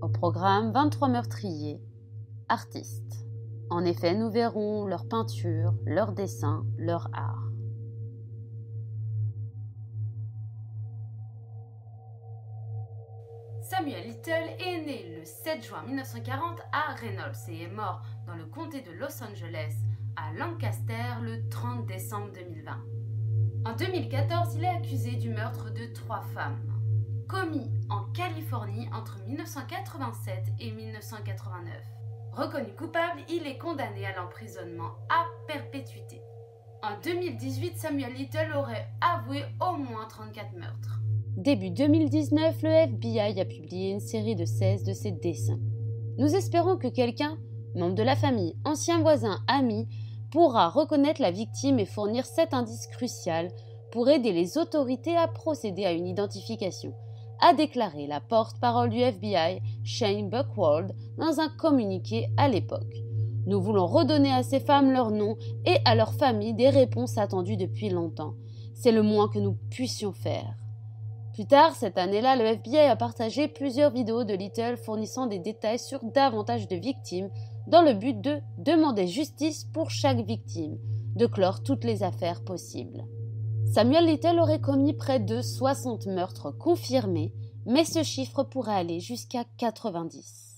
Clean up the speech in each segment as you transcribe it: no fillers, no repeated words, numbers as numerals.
Au programme, 23 meurtriers, artistes. En effet, nous verrons leurs peintures, leurs dessins, leur art. Samuel Little est né le 7 juin 1940 à Reynolds et est mort dans le comté de Los Angeles, à Lancaster, le 30 décembre 2020. En 2014, il est accusé du meurtre de 3 femmes, commis en Californie entre 1987 et 1989. Reconnu coupable, il est condamné à l'emprisonnement à perpétuité. En 2018, Samuel Little aurait avoué au moins 34 meurtres. Début 2019, le FBI a publié une série de 16 de ses dessins. Nous espérons que quelqu'un, membre de la famille, ancien voisin, ami, pourra reconnaître la victime et fournir cet indice crucial pour aider les autorités à procéder à une identification, a déclaré la porte-parole du FBI, Shane Buchwald, dans un communiqué à l'époque. Nous voulons redonner à ces femmes leur nom et à leurs familles des réponses attendues depuis longtemps. C'est le moins que nous puissions faire. Plus tard, cette année-là, le FBI a partagé plusieurs vidéos de Little fournissant des détails sur davantage de victimes dans le but de demander justice pour chaque victime, de clore toutes les affaires possibles. Samuel Little aurait commis près de 60 meurtres confirmés, mais ce chiffre pourrait aller jusqu'à 90.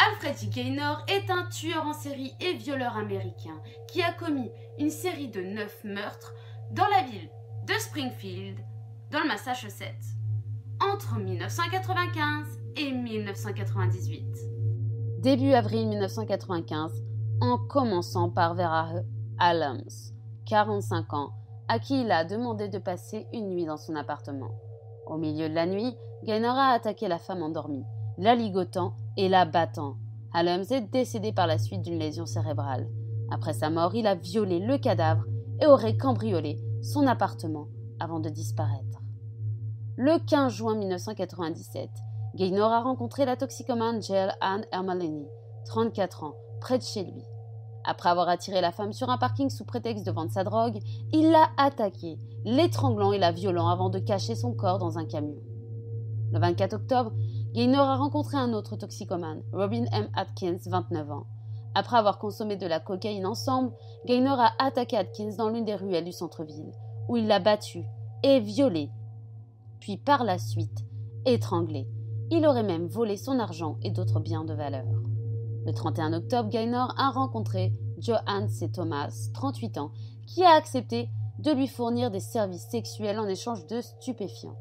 Alfred J. Gaynor est un tueur en série et violeur américain qui a commis une série de 9 meurtres dans la ville de Springfield, dans le Massachusetts, entre 1995 et 1998. Début avril 1995, en commençant par Vera Allums, 45 ans, à qui il a demandé de passer une nuit dans son appartement. Au milieu de la nuit, Gaynor a attaqué la femme endormie, la ligotant et la battant. Allums est décédé par la suite d'une lésion cérébrale. Après sa mort, il a violé le cadavre et aurait cambriolé son appartement avant de disparaître. Le 15 juin 1997, Gaynor a rencontré la toxicomane Jill Ann Ermaleni, 34 ans, près de chez lui. Après avoir attiré la femme sur un parking sous prétexte de vendre sa drogue, il l'a attaquée, l'étranglant et la violant avant de cacher son corps dans un camion. Le 24 octobre, Gaynor a rencontré un autre toxicomane, Robin M. Atkins, 29 ans. Après avoir consommé de la cocaïne ensemble, Gaynor a attaqué Atkins dans l'une des ruelles du centre-ville, où il l'a battu et violé, puis par la suite étranglé. Il aurait même volé son argent et d'autres biens de valeur. Le 31 octobre, Gaynor a rencontré Joanne C. Thomas, 38 ans, qui a accepté de lui fournir des services sexuels en échange de stupéfiants.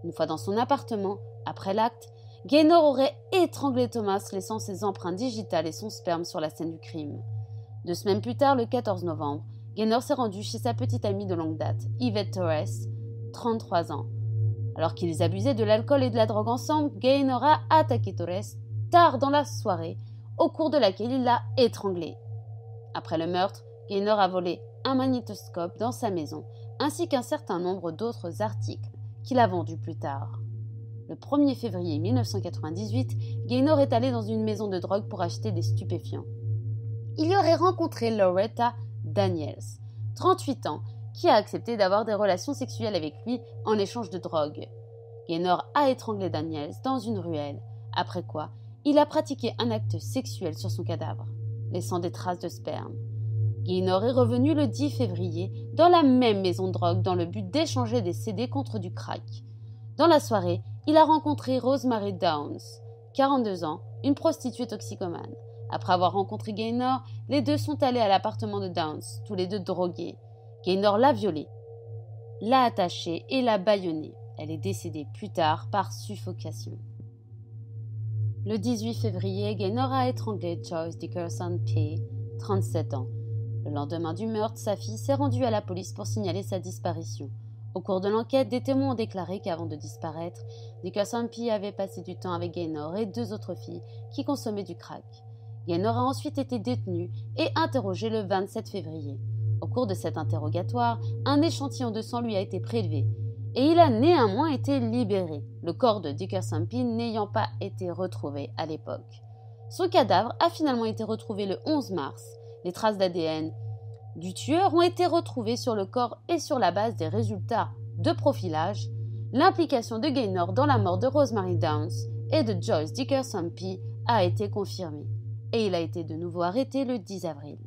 Une fois dans son appartement, après l'acte, Gaynor aurait étranglé Thomas, laissant ses empreintes digitales et son sperme sur la scène du crime. 2 semaines plus tard, le 14 novembre, Gaynor s'est rendu chez sa petite amie de longue date, Yvette Torres, 33 ans. Alors qu'ils abusaient de l'alcool et de la drogue ensemble, Gaynor a attaqué Torres tard dans la soirée, au cours de laquelle il l'a étranglée. Après le meurtre, Gaynor a volé un magnétoscope dans sa maison, ainsi qu'un certain nombre d'autres articles qu'il a vendus plus tard. Le 1er février 1998, Gaynor est allé dans une maison de drogue pour acheter des stupéfiants. Il y aurait rencontré Loretta Daniels, 38 ans, qui a accepté d'avoir des relations sexuelles avec lui en échange de drogue. Gaynor a étranglé Daniels dans une ruelle, après quoi il a pratiqué un acte sexuel sur son cadavre, laissant des traces de sperme. Gaynor est revenu le 10 février dans la même maison de drogue dans le but d'échanger des CD contre du crack. Dans la soirée, il a rencontré Rosemary Downs, 42 ans, une prostituée toxicomane. Après avoir rencontré Gaynor, les deux sont allés à l'appartement de Downs, tous les deux drogués. Gaynor l'a violée, l'a attachée et l'a bâillonnée. Elle est décédée plus tard par suffocation. Le 18 février, Gaynor a étranglé Joyce Dickerson P., 37 ans. Le lendemain du meurtre, sa fille s'est rendue à la police pour signaler sa disparition. Au cours de l'enquête, des témoins ont déclaré qu'avant de disparaître, Dickerson P. avait passé du temps avec Gaynor et 2 autres filles qui consommaient du crack. Gaynor a ensuite été détenu et interrogé le 27 février. Au cours de cet interrogatoire, un échantillon de sang lui a été prélevé et il a néanmoins été libéré, le corps de Dickerson P. n'ayant pas été retrouvé à l'époque. Son cadavre a finalement été retrouvé le 11 mars. Les traces d'ADN du tueur ont été retrouvées sur le corps et sur la base des résultats de profilage. L'implication de Gaynor dans la mort de Rosemary Downs et de Joyce Dickerson P. a été confirmée et il a été de nouveau arrêté le 10 avril.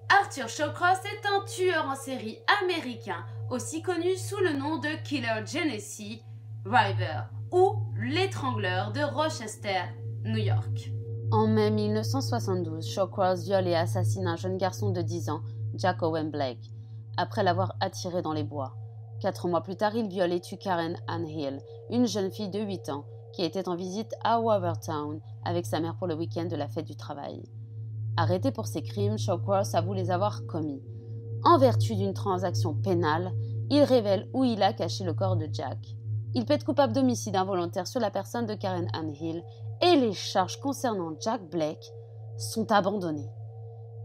Arthur Shawcross est un tueur en série américain, aussi connu sous le nom de Killer Genesee River ou l'étrangleur de Rochester, New York. En mai 1972, Shawcross viole et assassine un jeune garçon de 10 ans, Jack Owen Blake, après l'avoir attiré dans les bois. 4 mois plus tard, il viole et tue Karen Ann Hill, une jeune fille de 8 ans, qui était en visite à Wavertown avec sa mère pour le week-end de la fête du travail. Arrêté pour ces crimes, Shawcross avoue les avoir commis. En vertu d'une transaction pénale, il révèle où il a caché le corps de Jack. Il plaide coupable d'homicide involontaire sur la personne de Karen Ann Hill et les charges concernant Jack Blake sont abandonnées.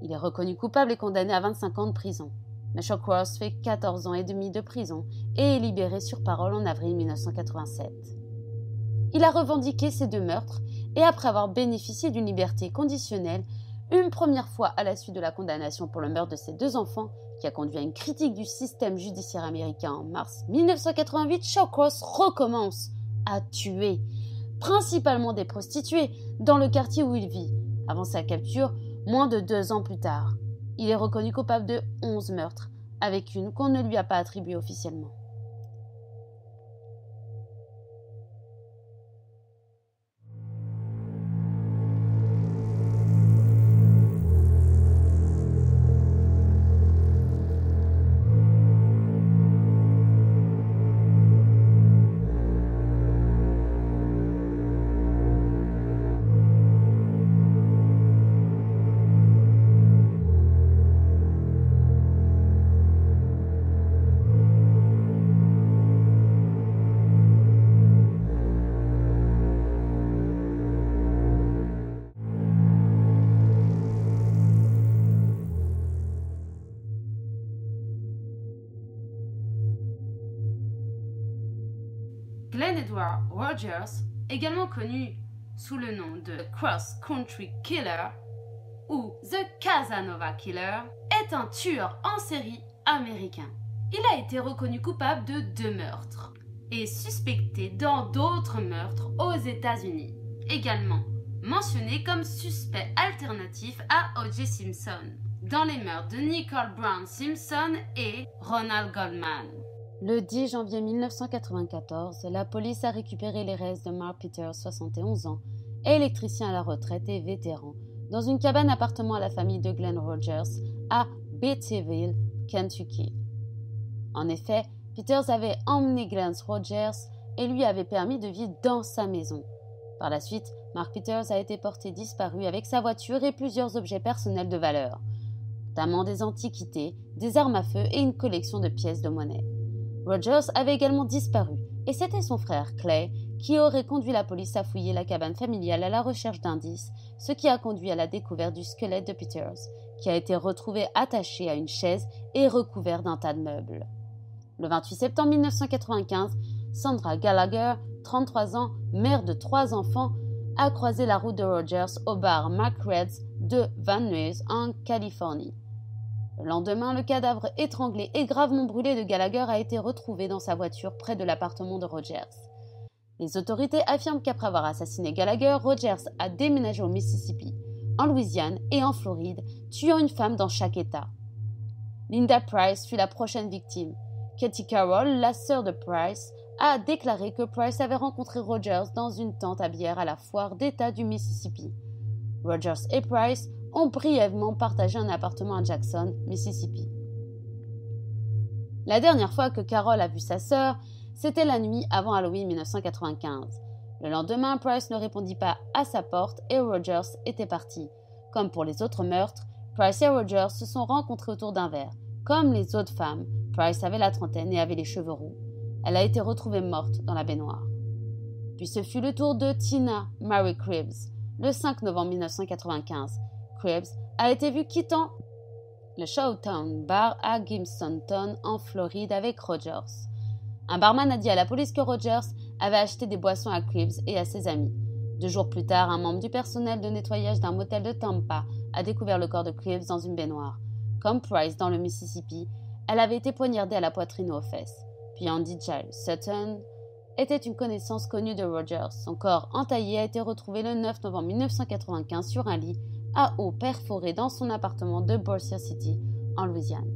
Il est reconnu coupable et condamné à 25 ans de prison. Mais Shawcross fait 14 ans et demi de prison et est libéré sur parole en avril 1987. Il a revendiqué ces 2 meurtres et après avoir bénéficié d'une liberté conditionnelle, une première fois à la suite de la condamnation pour le meurtre de ses 2 enfants, qui a conduit à une critique du système judiciaire américain en mars 1988, Shawcross recommence à tuer, principalement des prostituées, dans le quartier où il vit, avant sa capture moins de 2 ans plus tard. Il est reconnu coupable de 11 meurtres, avec une qu'on ne lui a pas attribuée officiellement. Glenn Edward Rogers, également connu sous le nom de Cross Country Killer ou The Casanova Killer, est un tueur en série américain. Il a été reconnu coupable de 2 meurtres et suspecté dans d'autres meurtres aux États-Unis, également mentionné comme suspect alternatif à O.J. Simpson dans les meurtres de Nicole Brown Simpson et Ronald Goldman. Le 10 janvier 1994, la police a récupéré les restes de Mark Peters, 71 ans, électricien à la retraite et vétéran, dans une cabane-appartement à la famille de Glenn Rogers à Beattyville, Kentucky. En effet, Peters avait emmené Glenn Rogers et lui avait permis de vivre dans sa maison. Par la suite, Mark Peters a été porté disparu avec sa voiture et plusieurs objets personnels de valeur, notamment des antiquités, des armes à feu et une collection de pièces de monnaie. Rogers avait également disparu et c'était son frère Clay qui aurait conduit la police à fouiller la cabane familiale à la recherche d'indices, ce qui a conduit à la découverte du squelette de Peters, qui a été retrouvé attaché à une chaise et recouvert d'un tas de meubles. Le 28 septembre 1995, Sandra Gallagher, 33 ans, mère de 3 enfants, a croisé la route de Rogers au bar McRed's de Van Nuys en Californie. Le lendemain, le cadavre étranglé et gravement brûlé de Gallagher a été retrouvé dans sa voiture près de l'appartement de Rogers. Les autorités affirment qu'après avoir assassiné Gallagher, Rogers a déménagé au Mississippi, en Louisiane et en Floride, tuant une femme dans chaque État. Linda Price fut la prochaine victime. Katie Carroll, la sœur de Price, a déclaré que Price avait rencontré Rogers dans une tente à bière à la foire d'État du Mississippi. Rogers et Price ont brièvement partagé un appartement à Jackson, Mississippi. La dernière fois que Carroll a vu sa sœur, c'était la nuit avant Halloween 1995. Le lendemain, Price ne répondit pas à sa porte et Rogers était parti. Comme pour les autres meurtres, Price et Rogers se sont rencontrés autour d'un verre. Comme les autres femmes, Price avait la trentaine et avait les cheveux roux. Elle a été retrouvée morte dans la baignoire. Puis ce fut le tour de Tina Mary Cribbs. Le 5 novembre 1995, Cribbs a été vue quittant le Showtown Bar à Gibsonton en Floride avec Rogers. Un barman a dit à la police que Rogers avait acheté des boissons à Cribbs et à ses amis. 2 jours plus tard, un membre du personnel de nettoyage d'un motel de Tampa a découvert le corps de Cribbs dans une baignoire. Comme Price dans le Mississippi, elle avait été poignardée à la poitrine et aux fesses. Puis Andy Giles Sutton était une connaissance connue de Rogers. Son corps entaillé a été retrouvé le 9 novembre 1995 sur un lit à eau perforée dans son appartement de Bossier City, en Louisiane.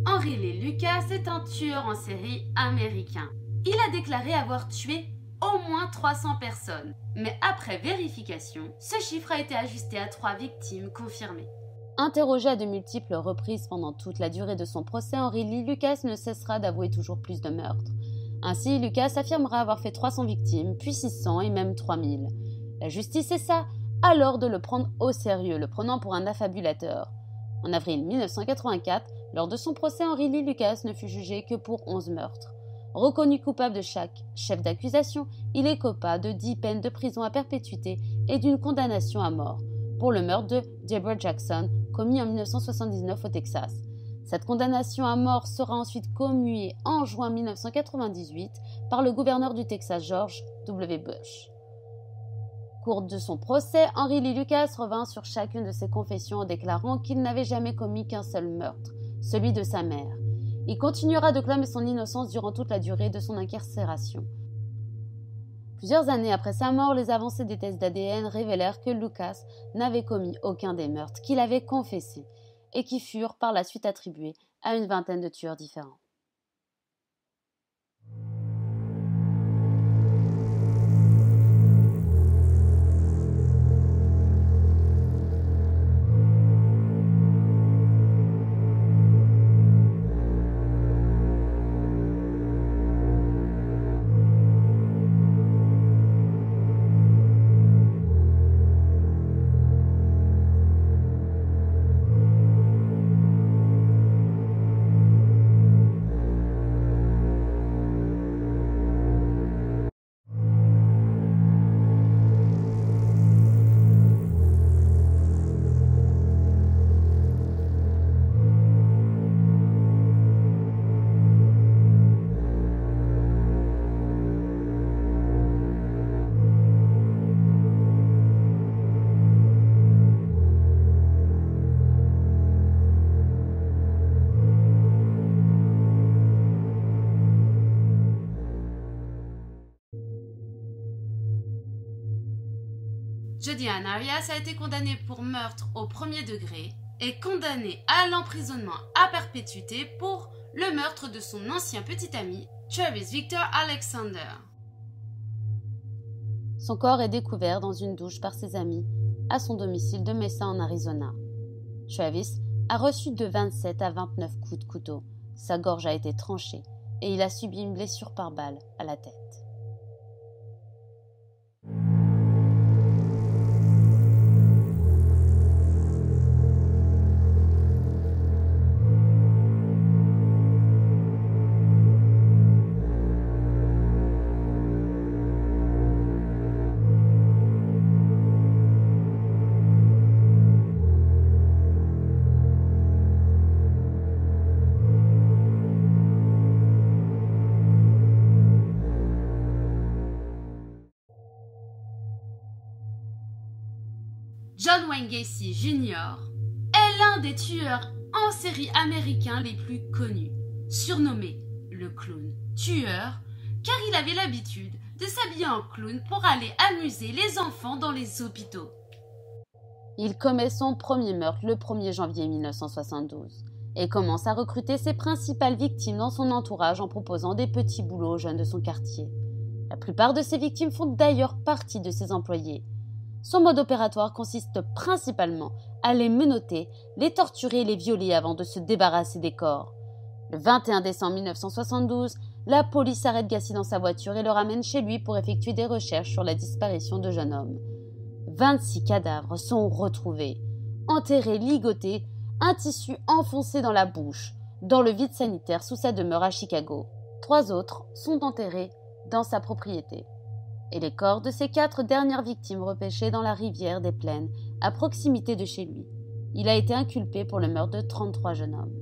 Henry Lee Lucas est un tueur en série américain. Il a déclaré avoir tué au moins 300 personnes. Mais après vérification, ce chiffre a été ajusté à 3 victimes confirmées. Interrogé à de multiples reprises pendant toute la durée de son procès, Henry Lee Lucas ne cessera d'avouer toujours plus de meurtres. Ainsi, Lucas affirmera avoir fait 300 victimes, puis 600 et même 3000. La justice essaie alors de le prendre au sérieux, le prenant pour un affabulateur. En avril 1984, lors de son procès, Henry Lee Lucas ne fut jugé que pour 11 meurtres. Reconnu coupable de chaque chef d'accusation, il écopa de 10 peines de prison à perpétuité et d'une condamnation à mort pour le meurtre de Deborah Jackson, commis en 1979 au Texas. Cette condamnation à mort sera ensuite commuée en juin 1998 par le gouverneur du Texas, George W. Bush. Au cours de son procès, Henry Lee Lucas revint sur chacune de ses confessions en déclarant qu'il n'avait jamais commis qu'un seul meurtre, celui de sa mère. Il continuera de clamer son innocence durant toute la durée de son incarcération. Plusieurs années après sa mort, les avancées des tests d'ADN révélèrent que Lucas n'avait commis aucun des meurtres qu'il avait confessés et qui furent par la suite attribués à une vingtaine de tueurs différents. Jodi Ann Arias a été condamnée pour meurtre au premier degré, est condamné à l'emprisonnement à perpétuité pour le meurtre de son ancien petit ami, Travis Victor Alexander. Son corps est découvert dans une douche par ses amis à son domicile de Mesa en Arizona. Travis a reçu de 27 à 29 coups de couteau. Sa gorge a été tranchée et il a subi une blessure par balle à la tête. John Wayne Gacy Jr. est l'un des tueurs en série américains les plus connus, surnommé le clown tueur, car il avait l'habitude de s'habiller en clown pour aller amuser les enfants dans les hôpitaux. Il commet son premier meurtre le 1er janvier 1972 et commence à recruter ses principales victimes dans son entourage en proposant des petits boulots aux jeunes de son quartier. La plupart de ses victimes font d'ailleurs partie de ses employés. Son mode opératoire consiste principalement à les menotter, les torturer et les violer avant de se débarrasser des corps. Le 21 décembre 1972, la police arrête Gacy dans sa voiture et le ramène chez lui pour effectuer des recherches sur la disparition de jeune homme. 26 cadavres sont retrouvés, enterrés, ligotés, un tissu enfoncé dans la bouche, dans le vide sanitaire sous sa demeure à Chicago. 3 autres sont enterrés dans sa propriété. Et les corps de ces 4 dernières victimes repêchées dans la rivière des Plaines, à proximité de chez lui. Il a été inculpé pour le meurtre de 33 jeunes hommes.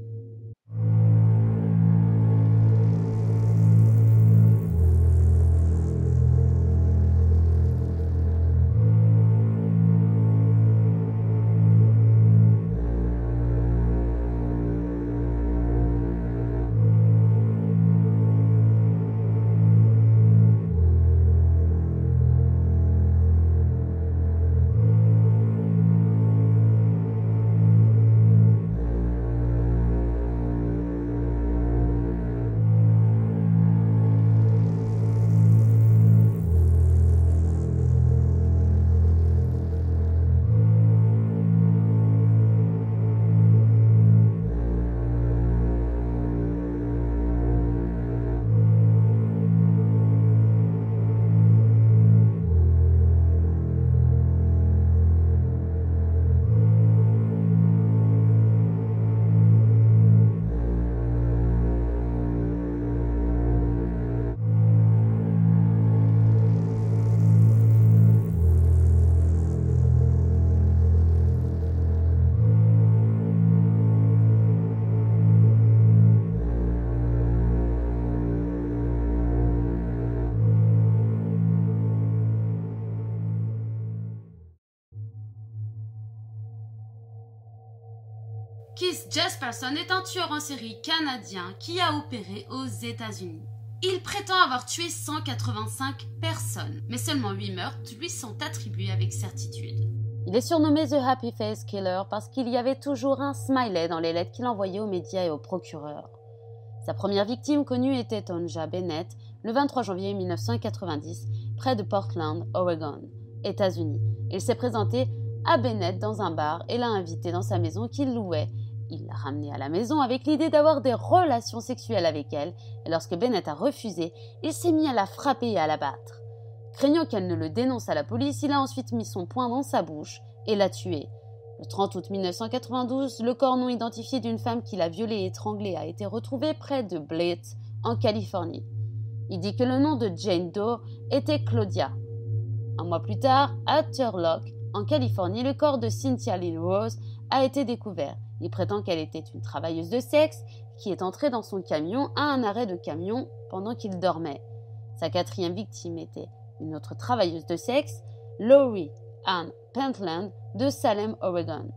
Keith Jesperson est un tueur en série canadien qui a opéré aux États-Unis. Il prétend avoir tué 185 personnes, mais seulement 8 meurtres lui sont attribués avec certitude. Il est surnommé The Happy Face Killer parce qu'il y avait toujours un smiley dans les lettres qu'il envoyait aux médias et aux procureurs. Sa première victime connue était Tonja Bennett, le 23 janvier 1990, près de Portland, Oregon, États-Unis. Il s'est présenté à Bennett dans un bar et l'a invitée dans sa maison qu'il louait. Il l'a ramenée à la maison avec l'idée d'avoir des relations sexuelles avec elle, et lorsque Bennett a refusé, il s'est mis à la frapper et à la battre. Craignant qu'elle ne le dénonce à la police, il a ensuite mis son poing dans sa bouche et l'a tuée. Le 30 août 1992, le corps non identifié d'une femme qu'il a violée et étranglée a été retrouvé près de Blythe, en Californie. Il dit que le nom de Jane Doe était Claudia. Un mois plus tard, à Turlock, en Californie, le corps de Cynthia Lynn Rose a été découvert. Il prétend qu'elle était une travailleuse de sexe qui est entrée dans son camion à un arrêt de camion pendant qu'il dormait. Sa 4e victime était une autre travailleuse de sexe, Laurie Ann Pentland de Salem, Oregon.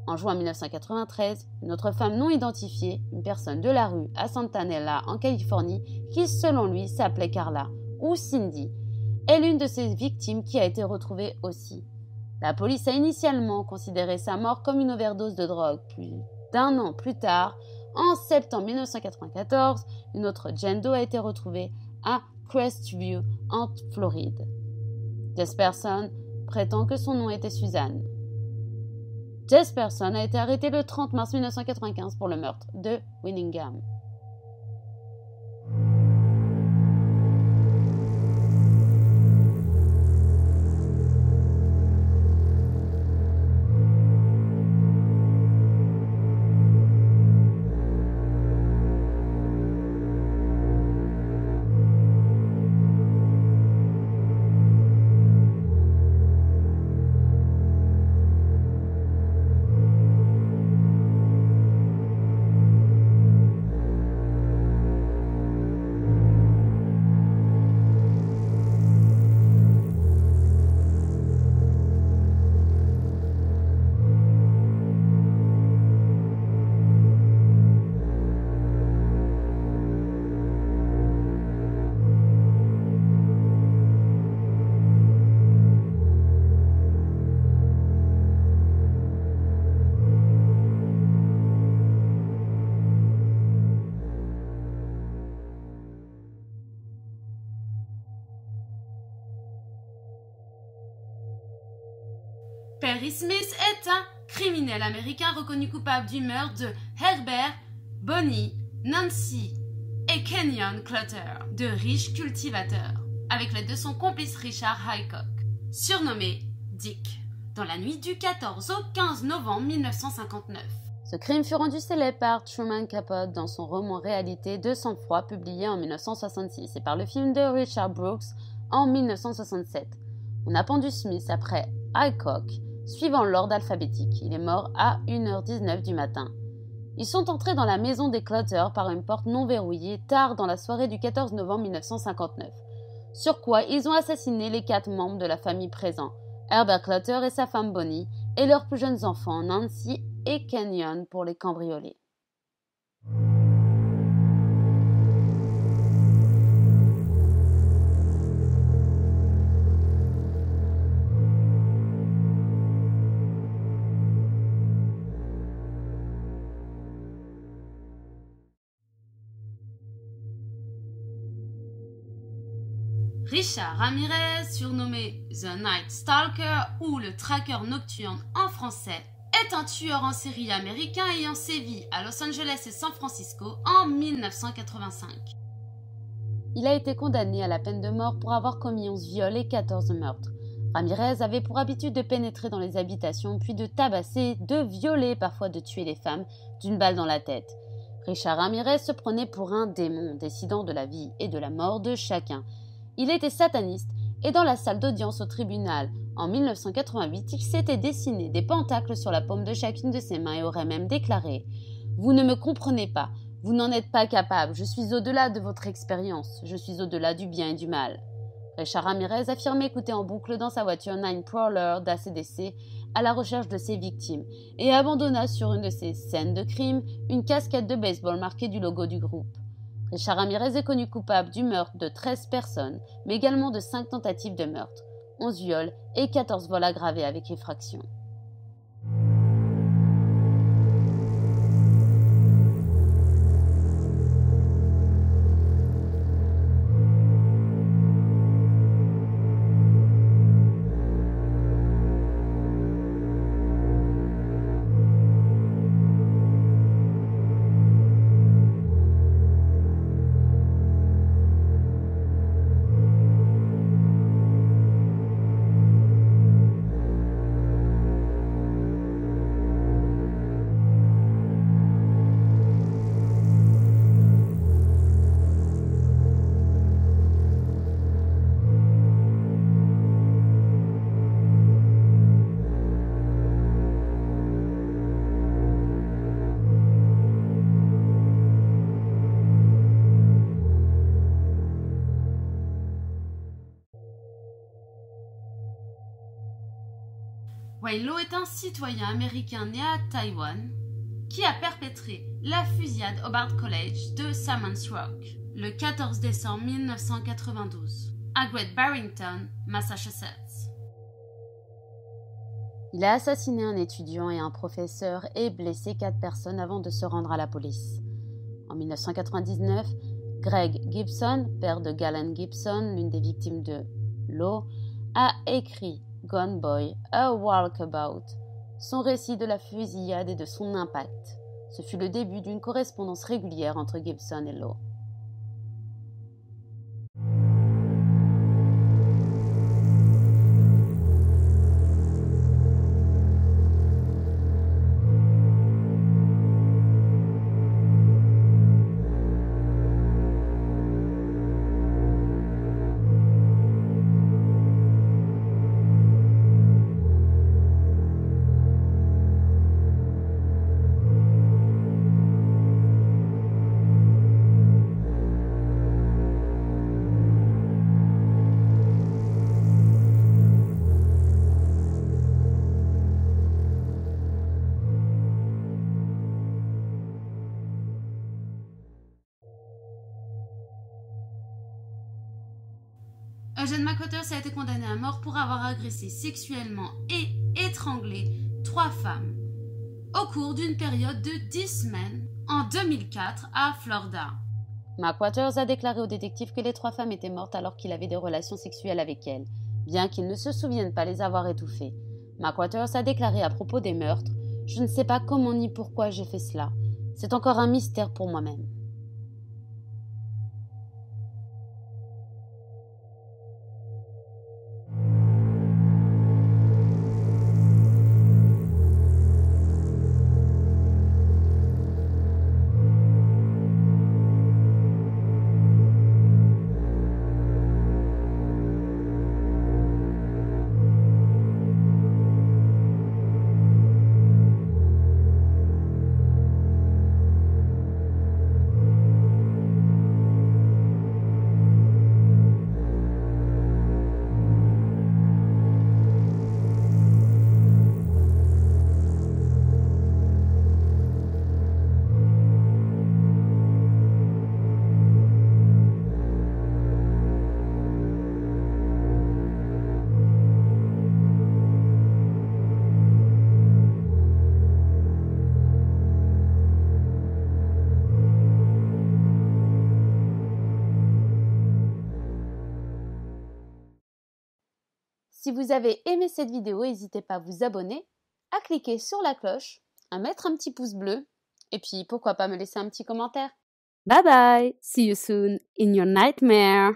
En juin 1993, une autre femme non identifiée, une personne de la rue à Santa Nella en Californie, qui selon lui s'appelait Carla ou Cindy, est l'une de ses victimes qui a été retrouvée aussi. La police a initialement considéré sa mort comme une overdose de drogue. Plus d'un an plus tard, en septembre 1994, une autre Jane Doe a été retrouvée à Crestview, en Floride. Jesperson prétend que son nom était Suzanne. Jesperson a été arrêté le 30 mars 1995 pour le meurtre de Winningham. Perry Smith est un criminel américain reconnu coupable du meurtre de Herbert, Bonnie, Nancy et Kenyon Clutter, de riches cultivateurs, avec l'aide de son complice Richard Hickok, surnommé Dick, dans la nuit du 14 au 15 novembre 1959. Ce crime fut rendu célèbre par Truman Capote dans son roman réalité De sang-froid publié en 1966 et par le film de Richard Brooks en 1967. On a pendu Smith après Hickok, suivant l'ordre alphabétique. Il est mort à 1h19 du matin. Ils sont entrés dans la maison des Clutter par une porte non verrouillée tard dans la soirée du 14 novembre 1959. Sur quoi ils ont assassiné les 4 membres de la famille présents, Herbert Clutter et sa femme Bonnie, et leurs plus jeunes enfants, Nancy et Kenyon, pour les cambrioler. Richard Ramirez, surnommé The Night Stalker ou le traqueur nocturne en français, est un tueur en série américain ayant sévi à Los Angeles et San Francisco en 1985. Il a été condamné à la peine de mort pour avoir commis 11 viols et 14 meurtres. Ramirez avait pour habitude de pénétrer dans les habitations, puis de tabasser, de violer, parfois de tuer les femmes d'une balle dans la tête. Richard Ramirez se prenait pour un démon, décidant de la vie et de la mort de chacun. Il était sataniste et dans la salle d'audience au tribunal, en 1988, il s'était dessiné des pentacles sur la paume de chacune de ses mains et aurait même déclaré « Vous ne me comprenez pas, vous n'en êtes pas capable, je suis au-delà de votre expérience, je suis au-delà du bien et du mal. » Richard Ramirez affirmait écouter en boucle dans sa voiture Nine Prowler d'ACDC à la recherche de ses victimes et abandonna sur une de ses scènes de crime une casquette de baseball marquée du logo du groupe. Richard Ramirez est connu coupable du meurtre de 13 personnes, mais également de 5 tentatives de meurtre, 11 viols et 14 vols aggravés avec effraction. Wayne Lowe est un citoyen américain né à Taïwan qui a perpétré la fusillade au Bard College de Simon's Rock le 14 décembre 1992 à Great Barrington, Massachusetts. Il a assassiné un étudiant et un professeur et blessé 4 personnes avant de se rendre à la police. En 1999, Greg Gibson, père de Galen Gibson, l'une des victimes de Law, a écrit Gone Boy, A Walkabout, son récit de la fusillade et de son impact. Ce fut le début d'une correspondance régulière entre Gibson et Law. Eugene McWatters a été condamné à mort pour avoir agressé sexuellement et étranglé 3 femmes au cours d'une période de 10 semaines en 2004 à Florida. McWatters a déclaré au détective que les 3 femmes étaient mortes alors qu'il avait des relations sexuelles avec elles, bien qu'il ne se souvienne pas les avoir étouffées. McWatters a déclaré à propos des meurtres « Je ne sais pas comment ni pourquoi j'ai fait cela. C'est encore un mystère pour moi-même. » Si vous avez aimé cette vidéo, n'hésitez pas à vous abonner, à cliquer sur la cloche, à mettre un petit pouce bleu, et puis pourquoi pas me laisser un petit commentaire. Bye bye! See you soon in your nightmare!